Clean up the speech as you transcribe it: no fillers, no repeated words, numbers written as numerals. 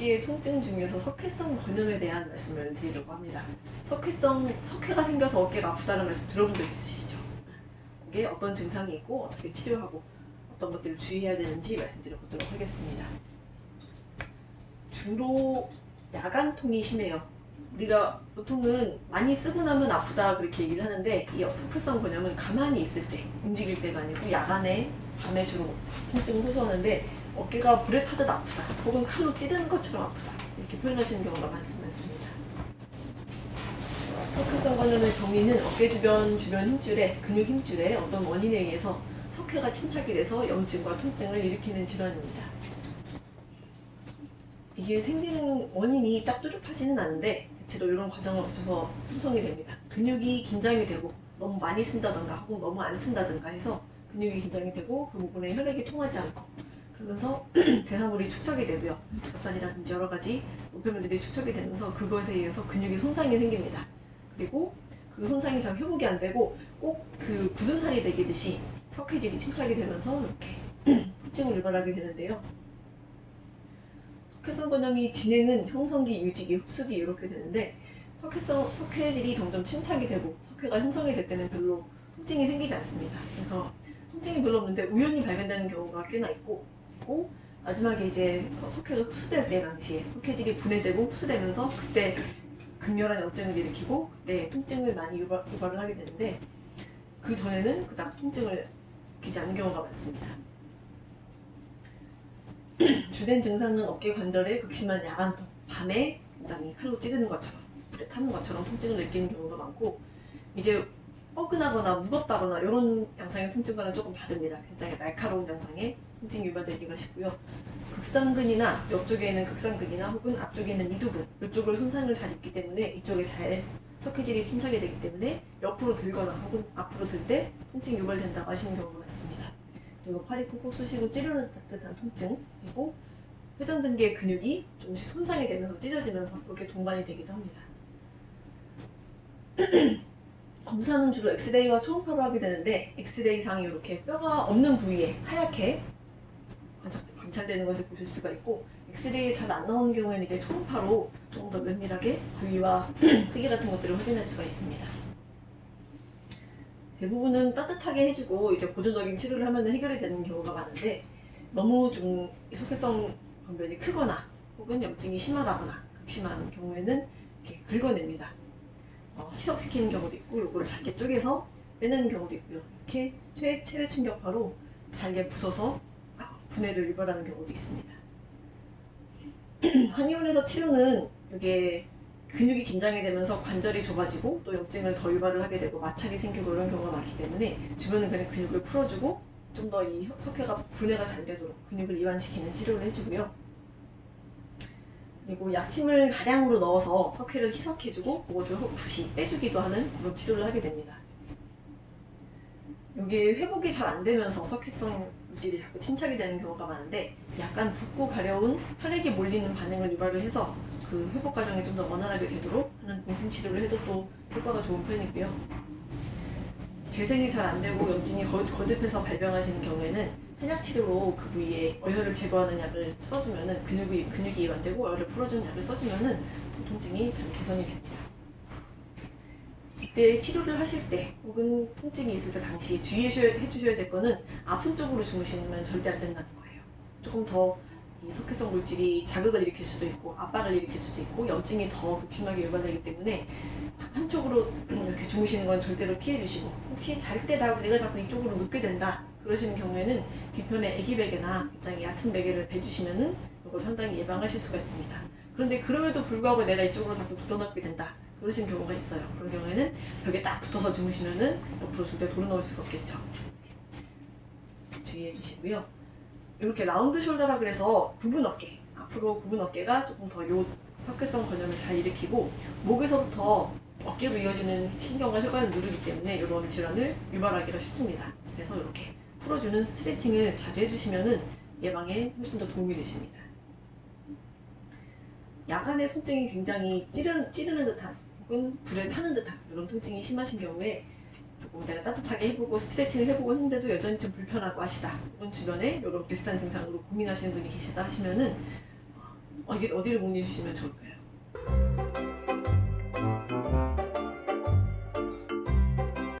어깨의 통증 중에서 석회성 건염에 대한 말씀을 드리려고 합니다. 석회가 생겨서 어깨가 아프다는 말씀 들어본 적 있으시죠? 그게 어떤 증상이 있고 어떻게 치료하고 어떤 것들을 주의해야 되는지 말씀드려보도록 하겠습니다. 주로 야간통이 심해요. 우리가 보통은 많이 쓰고 나면 아프다 그렇게 얘기를 하는데 이 석회성 건염은 가만히 있을 때 움직일 때가 아니고 야간에 밤에 주로 통증을 호소하는데 어깨가 불에 타듯 아프다 혹은 칼로 찌르는 것처럼 아프다 이렇게 표현하시는 경우가 많습니다. 석회성 건염의 정의는 어깨 주변 힘줄에 근육 힘줄에 어떤 원인에 의해서 석회가 침착이 돼서 염증과 통증을 일으키는 질환입니다. 이게 생기는 원인이 딱 뚜렷하지는 않은데 대체로 이런 과정을 거쳐서 형성이 됩니다. 근육이 긴장이 되고 너무 많이 쓴다던가 혹은 너무 안 쓴다던가 해서 근육이 긴장이 되고 그 부분에 혈액이 통하지 않고 그러면서 대사물이 축적이 되고요. 젖살이라든지 여러 가지 노폐물들이 축적이 되면서 그것에 의해서 근육이 손상이 생깁니다. 그리고 그 손상이 잘 회복이 안 되고 꼭 그 굳은 살이 되듯이 석회질이 침착이 되면서 이렇게 통증을 유발하게 되는데요. 석회성 건염이 진행은 형성기, 유지기, 흡수기 이렇게 되는데 석회질이 점점 침착이 되고 석회가 형성이 될 때는 별로 통증이 생기지 않습니다. 그래서 통증이 별로 없는데 우연히 발견되는 경우가 꽤나 있고 마지막에 이제 석회가 흡수될 때 당시에 석회질이 분해되고 흡수되면서 그때 극렬한 염증을 일으키고 그때 통증을 많이 유발을 하게 되는데 그 전에는 그닥 통증을 느끼지 않는 경우가 많습니다. 주된 증상은 어깨 관절의 극심한 야간통, 밤에 굉장히 칼로 찌르는 것처럼 불에 타는 것처럼 통증을 느끼는 경우가 많고 이제 뻐근하거나 무겁다거나 이런 양상의 통증과는 조금 다릅니다. 굉장히 날카로운 양상의 통증이 유발되기가 쉽고요. 극상근이나 옆쪽에 있는 극상근이나 혹은 앞쪽에 있는 이두근 이쪽을 손상을 잘 입기 때문에 이쪽에 잘 석회질이 침착이 되기 때문에 옆으로 들거나 혹은 앞으로 들 때 통증이 유발된다고 하시는 경우가 많습니다. 그리고 팔이 콕콕 쑤시고 찌르는 듯한 통증 그리고 회전근개 근육이 조금씩 손상이 되면서 찢어지면서 이렇게 동반이 되기도 합니다. 검사는 주로 엑스레이와 초음파로 하게 되는데 엑스레이상에 이렇게 뼈가 없는 부위에 하얗게 관찰되는 것을 보실 수가 있고 엑스레이 잘 안 나오는 경우에는 이제 초음파로 조금 더 면밀하게 부위와 크기 같은 것들을 확인할 수가 있습니다. 대부분은 따뜻하게 해주고 이제 보조적인 치료를 하면 해결이 되는 경우가 많은데 너무 좀 석회성 병변이 크거나 혹은 염증이 심하다거나 극심한 경우에는 이렇게 긁어냅니다. 희석시키는 경우도 있고 이거를 잘게 쪼개서 빼내는 경우도 있고요. 이렇게 체외 충격파로 잘게 부숴서 분해를 유발하는 경우도 있습니다. 한의원에서 치료는 이게 근육이 긴장이 되면서 관절이 좁아지고 또 염증을 더 유발을 하게 되고 마찰이 생기고 이런 경우가 많기 때문에 주변은 그냥 근육을 풀어주고 좀 더 이 석회가 분해가 잘 되도록 근육을 이완시키는 치료를 해주고요. 그리고 약침을 다량으로 넣어서 석회를 희석해주고 그것을 다시 빼주기도 하는 그런 치료를 하게 됩니다. 이게 회복이 잘 안 되면서 석회성 물질이 자꾸 침착이 되는 경우가 많은데 약간 붓고 가려운 혈액이 몰리는 반응을 유발을 해서 그 회복 과정이 좀 더 원활하게 되도록 하는 공심 치료를 해도 또 효과가 좋은 편이고요. 재생이 잘 안 되고 염증이 거듭해서 발병하시는 경우에는 한약 치료로 그 부위에 어혈을 제거하는 약을 써주면은 근육이 이완되고 어혈을 풀어주는 약을 써주면은 통증이 잘 개선이 됩니다. 이때 치료를 하실 때 혹은 통증이 있을 때 당시에 해주셔야 될 거는 아픈 쪽으로 주무시면 절대 안 된다는 거예요. 조금 더 이 석회성 물질이 자극을 일으킬 수도 있고 압박을 일으킬 수도 있고 염증이 더 극심하게 유발되기 때문에 한쪽으로 이렇게 주무시는 건 절대로 피해 주시고 혹시 잘 때 내가 자꾸 이쪽으로 눕게 된다 그러시는 경우에는 뒤편에 애기 베개나 굉장히 얕은 베개를 베주시면은 이걸 상당히 예방하실 수가 있습니다. 그런데 그럼에도 불구하고 내가 이쪽으로 자꾸 도어눕게 된다 그러신 경우가 있어요. 그런 경우에는 벽에 딱 붙어서 주무시면은 옆으로 절대 도어놓을 수가 없겠죠. 주의해 주시고요. 이렇게 라운드 숄더라 그래서 굽은 어깨, 앞으로 굽은 어깨가 조금 더 요 석회성 건염을 잘 일으키고 목에서부터 어깨로 이어지는 신경과 혈관을 누르기 때문에 이런 질환을 유발하기가 쉽습니다. 그래서 이렇게 풀어주는 스트레칭을 자주 해주시면은 예방에 훨씬 더 도움이 되십니다. 야간의 통증이 굉장히 찌르는 듯한 혹은 불에 타는 듯한 이런 통증이 심하신 경우에 조금 내가 따뜻하게 해보고 스트레칭을 해보고 했는데도 여전히 좀 불편하고 하시다 혹은 주변에 이런 비슷한 증상으로 고민하시는 분이 계시다 하시면은 이게 어디를 문의 주시면 좋을까요?